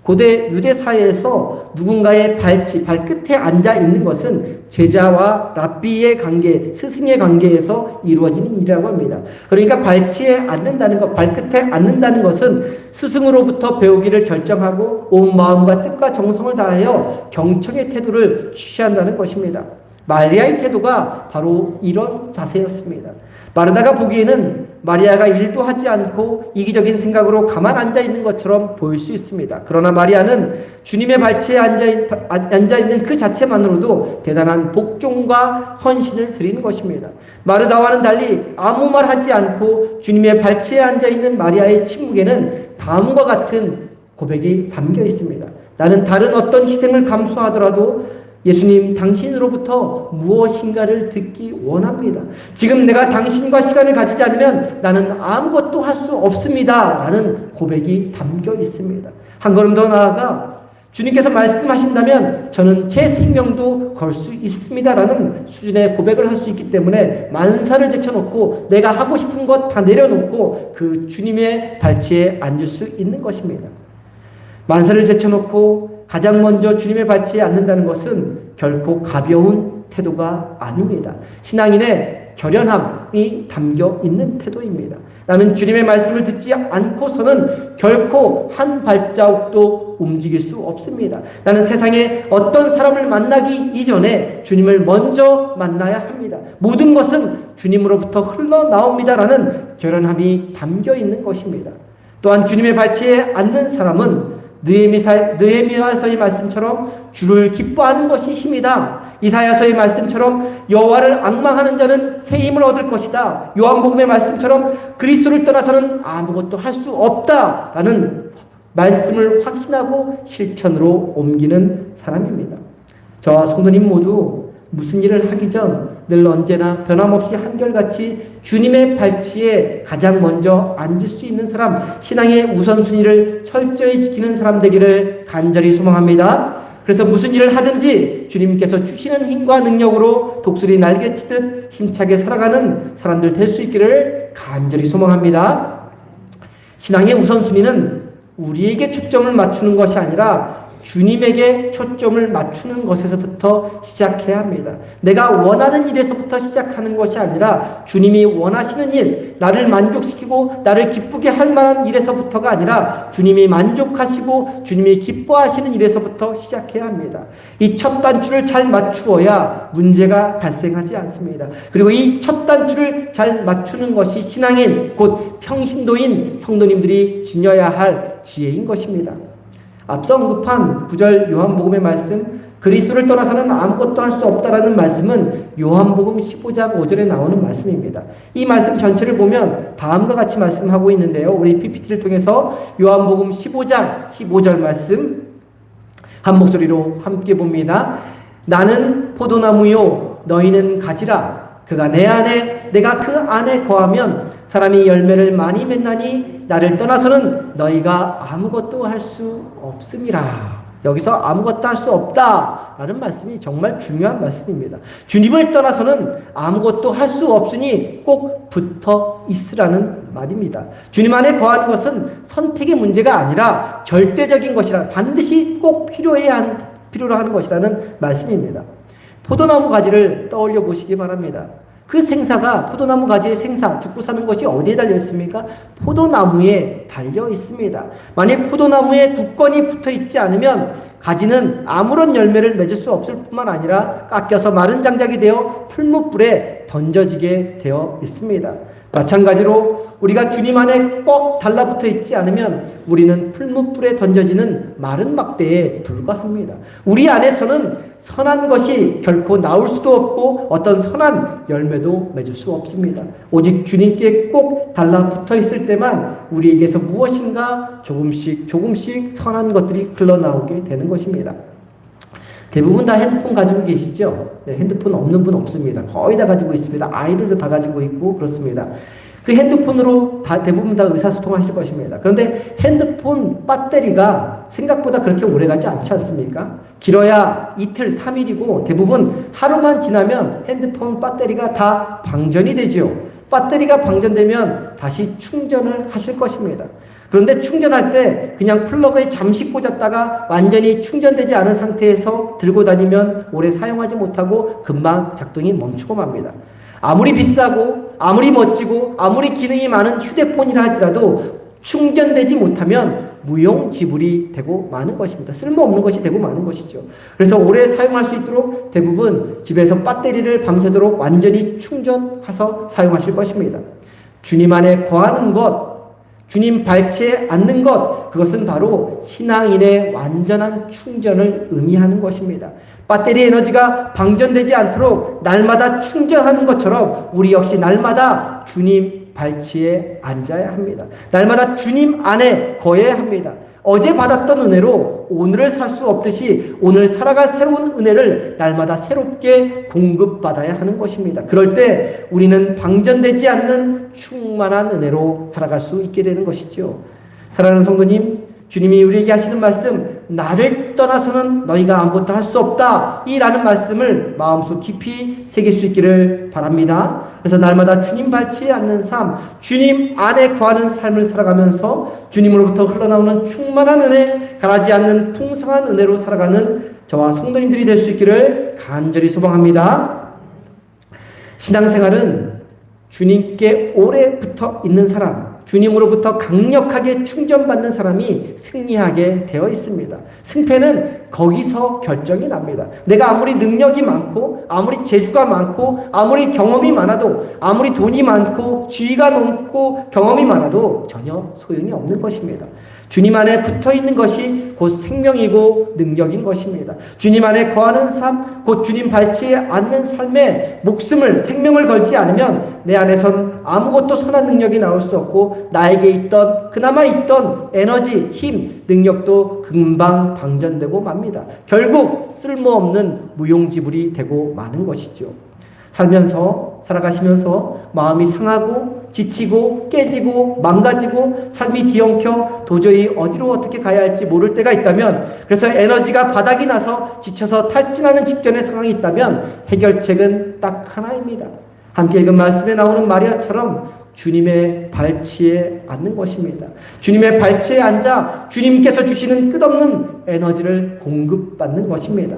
고대 유대 사회에서 누군가의 발끝에 앉아 있는 것은 제자와 랍비의 관계, 스승의 관계에서 이루어지는 일이라고 합니다. 그러니까 발치에 앉는다는 것, 발끝에 앉는다는 것은 스승으로부터 배우기를 결정하고 온 마음과 뜻과 정성을 다하여 경청의 태도를 취한다는 것입니다. 마리아의 태도가 바로 이런 자세였습니다. 마르다가 보기에는 마리아가 일도 하지 않고 이기적인 생각으로 가만 앉아 있는 것처럼 보일 수 있습니다. 그러나 마리아는 주님의 발치에 앉아 있는 그 자체만으로도 대단한 복종과 헌신을 드리는 것입니다. 마르다와는 달리 아무 말 하지 않고 주님의 발치에 앉아 있는 마리아의 침묵에는 다음과 같은 고백이 담겨 있습니다. 나는 다른 어떤 희생을 감수하더라도 예수님 당신으로부터 무엇인가를 듣기 원합니다. 지금 내가 당신과 시간을 가지지 않으면 나는 아무것도 할 수 없습니다. 라는 고백이 담겨 있습니다. 한 걸음 더 나아가 주님께서 말씀하신다면 저는 제 생명도 걸 수 있습니다. 라는 수준의 고백을 할 수 있기 때문에 만사를 제쳐놓고 내가 하고 싶은 것 다 내려놓고 그 주님의 발치에 앉을 수 있는 것입니다. 만사를 제쳐놓고 가장 먼저 주님의 발치에 앉는다는 것은 결코 가벼운 태도가 아닙니다. 신앙인의 결연함이 담겨 있는 태도입니다. 나는 주님의 말씀을 듣지 않고서는 결코 한 발자국도 움직일 수 없습니다. 나는 세상에 어떤 사람을 만나기 이전에 주님을 먼저 만나야 합니다. 모든 것은 주님으로부터 흘러나옵니다라는 결연함이 담겨 있는 것입니다. 또한 주님의 발치에 앉는 사람은 느헤미야서의 말씀처럼 주를 기뻐하는 것이 힘이다. 이사야서의 말씀처럼 여호와를 앙망하는 자는 새 힘을 얻을 것이다. 요한복음의 말씀처럼 그리스도를 떠나서는 아무것도 할 수 없다라는 말씀을 확신하고 실천으로 옮기는 사람입니다. 저와 성도님 모두 무슨 일을 하기 전 늘 언제나 변함없이 한결같이 주님의 발치에 가장 먼저 앉을 수 있는 사람, 신앙의 우선순위를 철저히 지키는 사람 되기를 간절히 소망합니다. 그래서 무슨 일을 하든지 주님께서 주시는 힘과 능력으로 독수리 날개치듯 힘차게 살아가는 사람들 될 수 있기를 간절히 소망합니다. 신앙의 우선순위는 우리에게 초점을 맞추는 것이 아니라 주님에게 초점을 맞추는 것에서부터 시작해야 합니다. 내가 원하는 일에서부터 시작하는 것이 아니라 주님이 원하시는 일, 나를 만족시키고 나를 기쁘게 할 만한 일에서부터가 아니라 주님이 만족하시고 주님이 기뻐하시는 일에서부터 시작해야 합니다. 이 첫 단추를 잘 맞추어야 문제가 발생하지 않습니다. 그리고 이 첫 단추를 잘 맞추는 것이 신앙인, 곧 평신도인 성도님들이 지녀야 할 지혜인 것입니다. 앞서 언급한 9절 요한복음의 말씀, 그리스도를 떠나서는 아무것도 할 수 없다라는 말씀은 요한복음 15장 5절에 나오는 말씀입니다. 이 말씀 전체를 보면 다음과 같이 말씀하고 있는데요. 우리 PPT를 통해서 요한복음 15장 15절 말씀 한 목소리로 함께 봅니다. 나는 포도나무요 너희는 가지라. 그가 내 안에 내가 그 안에 거하면 사람이 열매를 많이 맺나니 나를 떠나서는 너희가 아무것도 할 수 없음이라. 여기서 아무것도 할 수 없다라는 말씀이 정말 중요한 말씀입니다. 주님을 떠나서는 아무것도 할 수 없으니 꼭 붙어 있으라는 말입니다. 주님 안에 거하는 것은 선택의 문제가 아니라 절대적인 것이라, 반드시 꼭 필요로 하는 것이라는 말씀입니다. 포도나무 가지를 떠올려 보시기 바랍니다. 그 생사가, 포도나무 가지의 생사, 죽고 사는 것이 어디에 달려 있습니까? 포도나무에 달려 있습니다. 만일 포도나무에 굳건히 붙어 있지 않으면 가지는 아무런 열매를 맺을 수 없을 뿐만 아니라 깎여서 마른 장작이 되어 풀무불에 던져지게 되어 있습니다. 마찬가지로 우리가 주님 안에 꼭 달라붙어 있지 않으면 우리는 풀무불에 던져지는 마른 막대에 불과합니다. 우리 안에서는 선한 것이 결코 나올 수도 없고 어떤 선한 열매도 맺을 수 없습니다. 오직 주님께 꼭 달라붙어 있을 때만 우리에게서 무엇인가 조금씩 선한 것들이 흘러나오게 되는 것입니다. 대부분 다 핸드폰 가지고 계시죠? 네, 핸드폰 없는 분 없습니다. 거의 다 가지고 있습니다. 아이들도 다 가지고 있고 그렇습니다. 그 핸드폰으로 대부분 다 의사소통하실 것입니다. 그런데 핸드폰 배터리가 생각보다 그렇게 오래가지 않지 않습니까? 길어야 이틀, 3일이고 대부분 하루만 지나면 핸드폰 배터리가 다 방전이 되죠. 배터리가 방전되면 다시 충전을 하실 것입니다. 그런데 충전할 때 그냥 플러그에 잠시 꽂았다가 완전히 충전되지 않은 상태에서 들고 다니면 오래 사용하지 못하고 금방 작동이 멈추고 맙니다. 아무리 비싸고 아무리 멋지고 아무리 기능이 많은 휴대폰이라 할지라도 충전되지 못하면 무용지물이 되고 마는 것입니다. 쓸모없는 것이 되고 마는 것이죠. 그래서 오래 사용할 수 있도록 대부분 집에서 배터리를 밤새도록 완전히 충전해서 사용하실 것입니다. 주님 안에 거하는 것, 주님 발치에 앉는 것, 그것은 바로 신앙인의 완전한 충전을 의미하는 것입니다. 배터리 에너지가 방전되지 않도록 날마다 충전하는 것처럼 우리 역시 날마다 주님 발치에 앉아야 합니다. 날마다 주님 안에 거해야 합니다. 어제 받았던 은혜로 오늘을 살 수 없듯이 오늘 살아갈 새로운 은혜를 날마다 새롭게 공급받아야 하는 것입니다. 그럴 때 우리는 방전되지 않는 충만한 은혜로 살아갈 수 있게 되는 것이죠. 사랑하는 성도님, 주님이 우리에게 하시는 말씀, 나를 떠나서는 너희가 아무것도 할 수 없다, 이라는 말씀을 마음속 깊이 새길 수 있기를 바랍니다. 그래서 날마다 주님 발치에 앉는 삶, 주님 안에 거하는 삶을 살아가면서 주님으로부터 흘러나오는 충만한 은혜, 가라지 않는 풍성한 은혜로 살아가는 저와 성도님들이 될 수 있기를 간절히 소망합니다. 신앙생활은 주님께 오래 붙어 있는 사람, 주님으로부터 강력하게 충전받는 사람이 승리하게 되어 있습니다. 승패는 거기서 결정이 납니다. 내가 아무리 능력이 많고 아무리 재주가 많고 아무리 경험이 많아도 아무리 돈이 많고 지위가 높고 경험이 많아도 전혀 소용이 없는 것입니다. 주님 안에 붙어있는 것이 곧 생명이고 능력인 것입니다. 주님 안에 거하는 삶, 곧 주님 발치에 앉는 삶에 목숨을, 생명을 걸지 않으면 내 안에선 아무것도 선한 능력이 나올 수 없고 나에게 있던, 그나마 있던 에너지, 힘, 능력도 금방 방전되고 맙니다. 결국 쓸모없는 무용지물이 되고 마는 것이죠. 살아가시면서 마음이 상하고 지치고 깨지고 망가지고 삶이 뒤엉켜 도저히 어디로 어떻게 가야 할지 모를 때가 있다면, 그래서 에너지가 바닥이 나서 지쳐서 탈진하는 직전의 상황이 있다면 해결책은 딱 하나입니다. 함께 읽은 말씀에 나오는 마리아처럼 주님의 발치에 앉는 것입니다. 주님의 발치에 앉아 주님께서 주시는 끝없는 에너지를 공급받는 것입니다.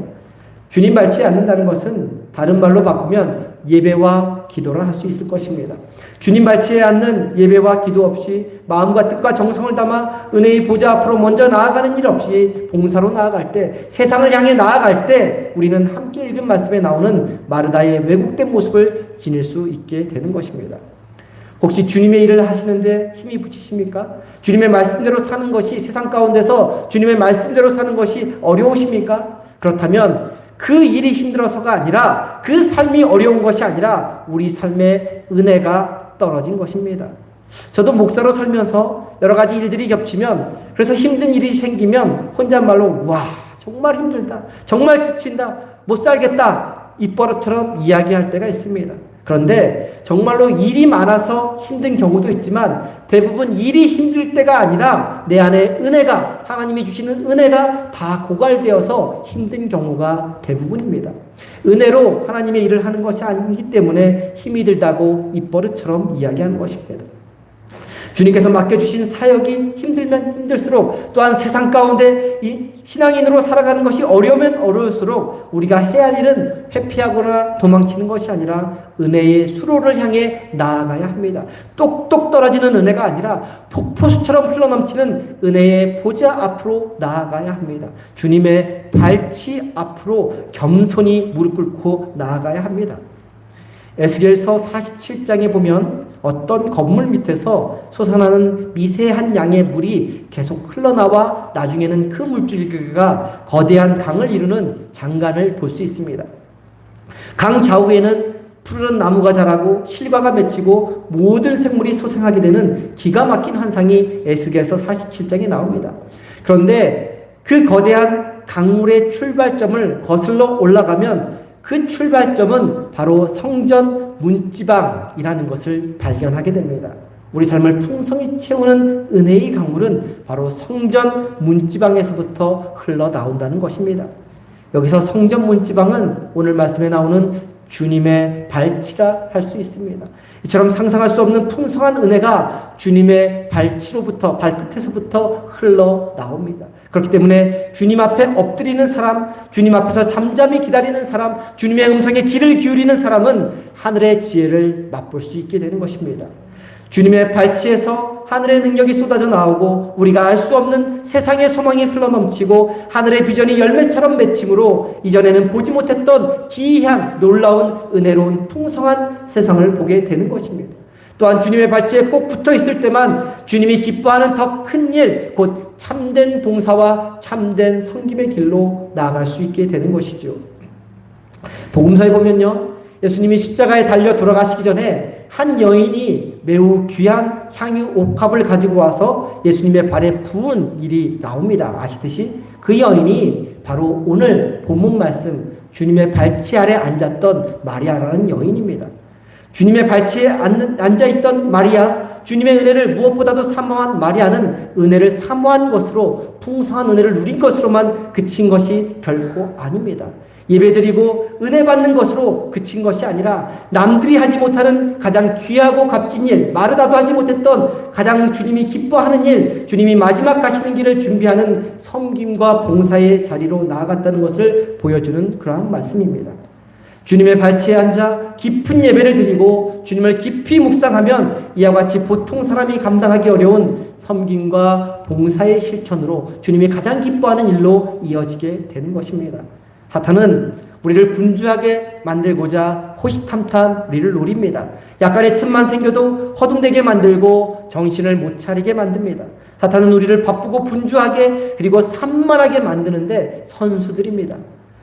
주님 발치에 앉는다는 것은 다른 말로 바꾸면 예배와 기도를 할 수 있을 것입니다. 주님 발치에 앉는 예배와 기도 없이 마음과 뜻과 정성을 담아 은혜의 보좌 앞으로 먼저 나아가는 일 없이 봉사로 나아갈 때, 세상을 향해 나아갈 때 우리는 함께 읽은 말씀에 나오는 마르다의 왜곡된 모습을 지닐 수 있게 되는 것입니다. 혹시 주님의 일을 하시는데 힘이 붙이십니까? 주님의 말씀대로 사는 것이, 세상 가운데서 주님의 말씀대로 사는 것이 어려우십니까? 그렇다면 그 일이 힘들어서가 아니라, 그 삶이 어려운 것이 아니라 우리 삶의 은혜가 떨어진 것입니다. 저도 목사로 살면서 여러 가지 일들이 겹치면, 그래서 힘든 일이 생기면 혼잣말로 와 정말 힘들다, 정말 지친다, 못 살겠다, 입버릇처럼 이야기할 때가 있습니다. 그런데 정말로 일이 많아서 힘든 경우도 있지만 대부분 일이 힘들 때가 아니라 내 안에 은혜가, 하나님이 주시는 은혜가 다 고갈되어서 힘든 경우가 대부분입니다. 은혜로 하나님의 일을 하는 것이 아니기 때문에 힘이 들다고 입버릇처럼 이야기하는 것입니다. 주님께서 맡겨주신 사역이 힘들면 힘들수록, 또한 세상 가운데 이 신앙인으로 살아가는 것이 어려우면 어려울수록 우리가 해야 할 일은 회피하거나 도망치는 것이 아니라 은혜의 수로를 향해 나아가야 합니다. 똑똑 떨어지는 은혜가 아니라 폭포수처럼 흘러넘치는 은혜의 보좌 앞으로 나아가야 합니다. 주님의 발치 앞으로 겸손히 무릎 꿇고 나아가야 합니다. 에스겔서 47장에 보면 어떤 건물 밑에서 솟아나는 미세한 양의 물이 계속 흘러나와 나중에는 그 물줄기가 거대한 강을 이루는 장관을 볼 수 있습니다. 강 좌우에는 푸르른 나무가 자라고 실과가 맺히고 모든 생물이 소생하게 되는 기가 막힌 환상이 에스겔서 47장에 나옵니다. 그런데 그 거대한 강물의 출발점을 거슬러 올라가면 그 출발점은 바로 성전 문지방이라는 것을 발견하게 됩니다. 우리 삶을 풍성히 채우는 은혜의 강물은 바로 성전 문지방에서부터 흘러나온다는 것입니다. 여기서 성전 문지방은 오늘 말씀에 나오는 주님의 발치라 할 수 있습니다. 이처럼 상상할 수 없는 풍성한 은혜가 주님의 발치로부터, 발끝에서부터 흘러나옵니다. 그렇기 때문에 주님 앞에 엎드리는 사람, 주님 앞에서 잠잠히 기다리는 사람, 주님의 음성에 귀를 기울이는 사람은 하늘의 지혜를 맛볼 수 있게 되는 것입니다. 주님의 발치에서 하늘의 능력이 쏟아져 나오고 우리가 알 수 없는 세상의 소망이 흘러넘치고 하늘의 비전이 열매처럼 맺힘으로 이전에는 보지 못했던 기이한 놀라운 은혜로운 풍성한 세상을 보게 되는 것입니다. 또한 주님의 발치에 꼭 붙어 있을 때만 주님이 기뻐하는 더 큰 일, 곧 참된 봉사와 참된 섬김의 길로 나아갈 수 있게 되는 것이죠. 복음서에 보면요, 예수님이 십자가에 달려 돌아가시기 전에 한 여인이 매우 귀한 향유 옥합을 가지고 와서 예수님의 발에 부은 일이 나옵니다. 아시듯이 그 여인이 바로 오늘 본문 말씀 주님의 발치 아래 앉았던 마리아라는 여인입니다. 주님의 발치에 앉아있던 마리아, 주님의 은혜를 무엇보다도 사모한 마리아는 은혜를 사모한 것으로, 풍성한 은혜를 누린 것으로만 그친 것이 결코 아닙니다. 예배드리고 은혜 받는 것으로 그친 것이 아니라 남들이 하지 못하는 가장 귀하고 값진 일, 마르다도 하지 못했던 가장 주님이 기뻐하는 일, 주님이 마지막 가시는 길을 준비하는 섬김과 봉사의 자리로 나아갔다는 것을 보여주는 그러한 말씀입니다. 주님의 발치에 앉아 깊은 예배를 드리고 주님을 깊이 묵상하면 이와 같이 보통 사람이 감당하기 어려운 섬김과 봉사의 실천으로 주님이 가장 기뻐하는 일로 이어지게 되는 것입니다. 사탄은 우리를 분주하게 만들고자 호시탐탐 우리를 노립니다. 약간의 틈만 생겨도 허둥대게 만들고 정신을 못 차리게 만듭니다. 사탄은 우리를 바쁘고 분주하게 그리고 산만하게 만드는데 선수들입니다.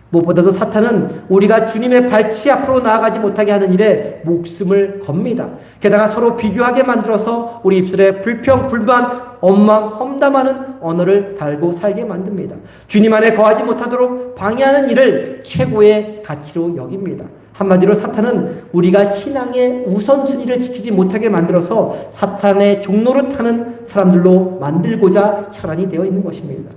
무엇보다도 사탄은 우리가 주님의 발치 앞으로 나아가지 못하게 하는 일에 목숨을 겁니다. 게다가 서로 비교하게 만들어서 우리 입술에 불평, 불만, 원망, 험담하는 언어를 달고 살게 만듭니다. 주님 안에 거하지 못하도록 방해하는 일을 최고의 가치로 여깁니다. 한마디로 사탄은 우리가 신앙의 우선순위를 지키지 못하게 만들어서 사탄의 종로를 타는 사람들로 만들고자 혈안이 되어 있는 것입니다.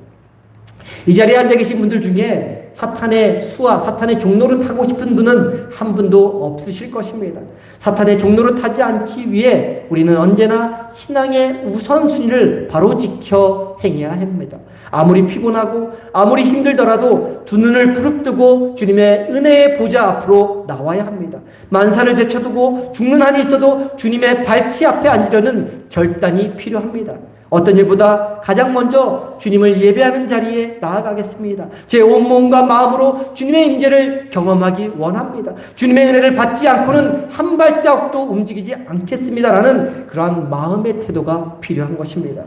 이 자리에 앉아 계신 분들 중에 사탄의 수와 사탄의 종로를 타고 싶은 분은 한 분도 없으실 것입니다. 사탄의 종로를 타지 않기 위해 우리는 언제나 신앙의 우선순위를 바로 지켜 행해야 합니다. 아무리 피곤하고 아무리 힘들더라도 두 눈을 부릅뜨고 주님의 은혜의 보좌 앞으로 나와야 합니다. 만사를 제쳐두고 죽는 한이 있어도 주님의 발치 앞에 앉으려는 결단이 필요합니다. 어떤 일보다 가장 먼저 주님을 예배하는 자리에 나아가겠습니다. 제 온몸과 마음으로 주님의 임재를 경험하기 원합니다. 주님의 은혜를 받지 않고는 한 발자국도 움직이지 않겠습니다라는 그러한 마음의 태도가 필요한 것입니다.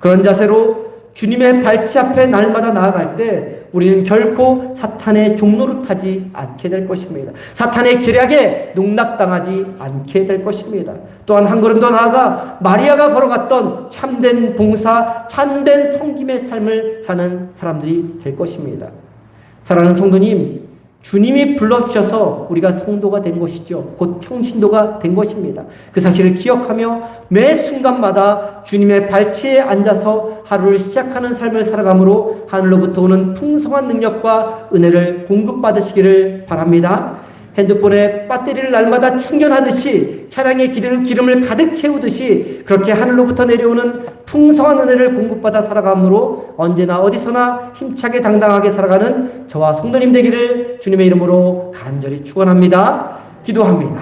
그런 자세로 주님의 발치 앞에 날마다 나아갈 때 우리는 결코 사탄의 종로를 타지 않게 될 것입니다. 사탄의 계략에 농락당하지 않게 될 것입니다. 또한 한 걸음 더 나아가 마리아가 걸어갔던 참된 봉사, 참된 섬김의 삶을 사는 사람들이 될 것입니다. 사랑하는 성도님, 주님이 불러주셔서 우리가 성도가 된 것이죠. 곧 평신도가 된 것입니다. 그 사실을 기억하며 매 순간마다 주님의 발치에 앉아서 하루를 시작하는 삶을 살아가므로 하늘로부터 오는 풍성한 능력과 은혜를 공급받으시기를 바랍니다. 핸드폰에 배터리를 날마다 충전하듯이 차량에 기름을 가득 채우듯이 그렇게 하늘로부터 내려오는 풍성한 은혜를 공급받아 살아가므로 언제나 어디서나 힘차게 당당하게 살아가는 저와 성도님 되기를 주님의 이름으로 간절히 축원합니다. 기도합니다.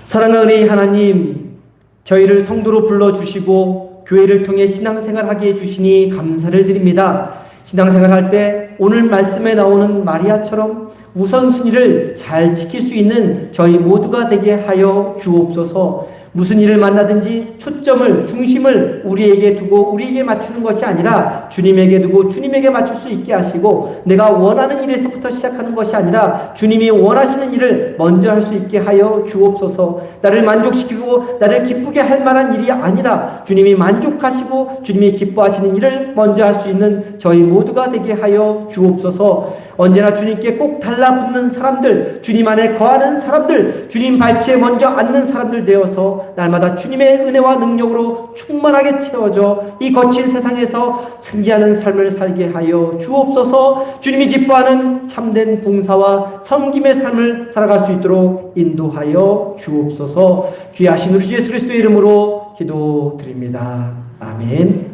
사랑하는 하나님, 저희를 성도로 불러주시고 교회를 통해 신앙생활하게 해주시니 감사를 드립니다. 신앙생활할 때 오늘 말씀에 나오는 마리아처럼 우선순위를 잘 지킬 수 있는 저희 모두가 되게 하여 주옵소서. 무슨 일을 만나든지 초점을, 중심을 우리에게 두고 우리에게 맞추는 것이 아니라 주님에게 두고 주님에게 맞출 수 있게 하시고, 내가 원하는 일에서부터 시작하는 것이 아니라 주님이 원하시는 일을 먼저 할 수 있게 하여 주옵소서. 나를 만족시키고 나를 기쁘게 할 만한 일이 아니라 주님이 만족하시고 주님이 기뻐하시는 일을 먼저 할 수 있는 저희 모두가 되게 하여 주옵소서. 언제나 주님께 꼭 달라붙는 사람들, 주님 안에 거하는 사람들, 주님 발치에 먼저 앉는 사람들 되어서 날마다 주님의 은혜와 능력으로 충만하게 채워져 이 거친 세상에서 승리하는 삶을 살게 하여 주옵소서. 주님이 기뻐하는 참된 봉사와 섬김의 삶을 살아갈 수 있도록 인도하여 주옵소서. 귀하신 우리 주 예수 그리스도의 이름으로 기도드립니다. 아멘.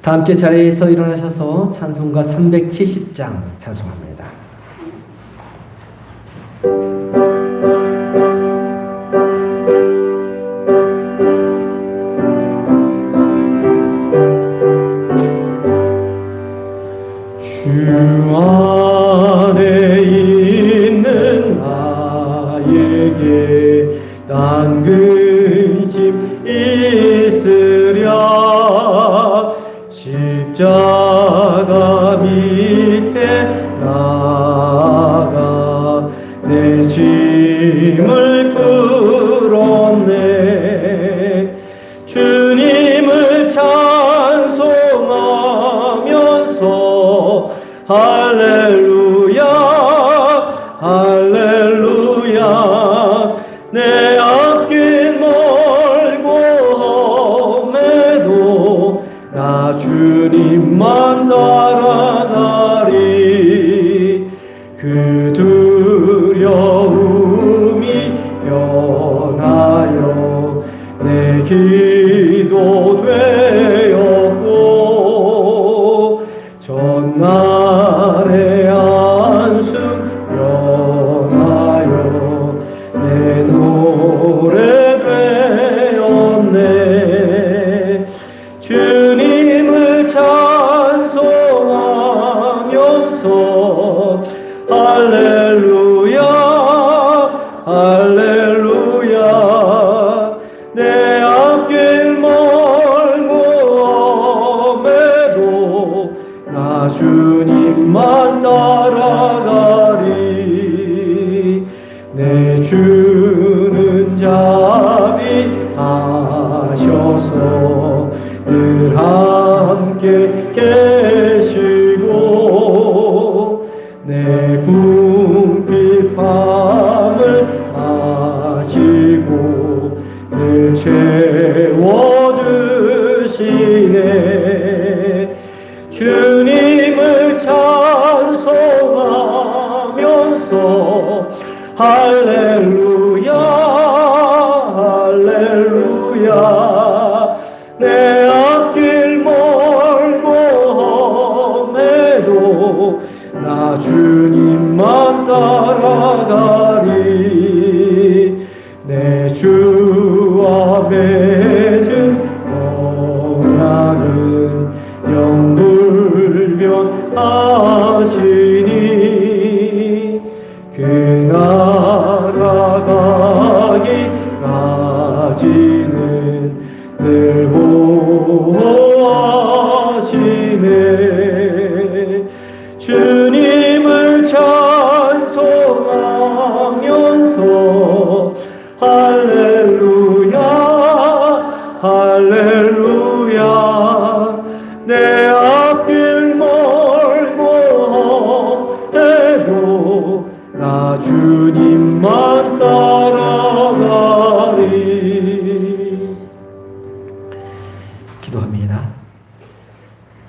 다 함께 자리에서 일어나셔서 찬송가 370장 찬송합니다. 주 안에 있는 나에게 딴 근심 있으랴. 십자가 밑에 나가 내 짐을 풀었네. 주님을 찬송하면서 할렐루야 할렐루야. 내 앞길 멀고 험해도 나 주님만 따라가리. 그 두려움이 변하여 내 기도 되었고, 전날의 한숨 변하여 내 노래 되었네. 주님을 찬송하면서 할렐루야 할렐루야. 내 앞길 멀고 험해도 나 주님만 따라가 주는 자비하셔서 늘 함께 계시고 내 궁핍 밤을 아시고 늘 채워주시네. 주님을 찬송하면서 할렐루야 할렐루야. 내 앞길 멀고 험해도 나 주님만 따라가리. 내 주와 맺은 언약은 영불변하시니 그 나라 가기까지는 늘 보호하시네. 주님을 찬송하면서 할렐루야 할렐루야. 내 앞길 멀고 험해도 나 주님만 따라가리. 기도합니다.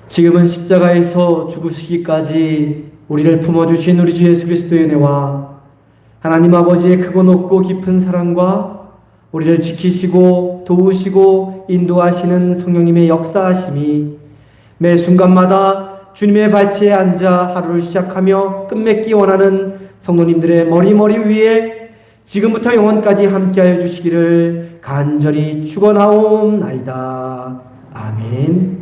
지금은 십자가에서 죽으시기까지 우리를 품어주신 우리 주 예수 그리스도의 은혜와 하나님 아버지의 크고 높고 깊은 사랑과 우리를 지키시고 도우시고 인도하시는 성령님의 역사하심이 매 순간마다 주님의 발치에 앉아 하루를 시작하며 끝맺기 원하는 성도님들의 머리 위에 지금부터 영원까지 함께하여 주시기를 간절히 축원하옵나이다. 아멘.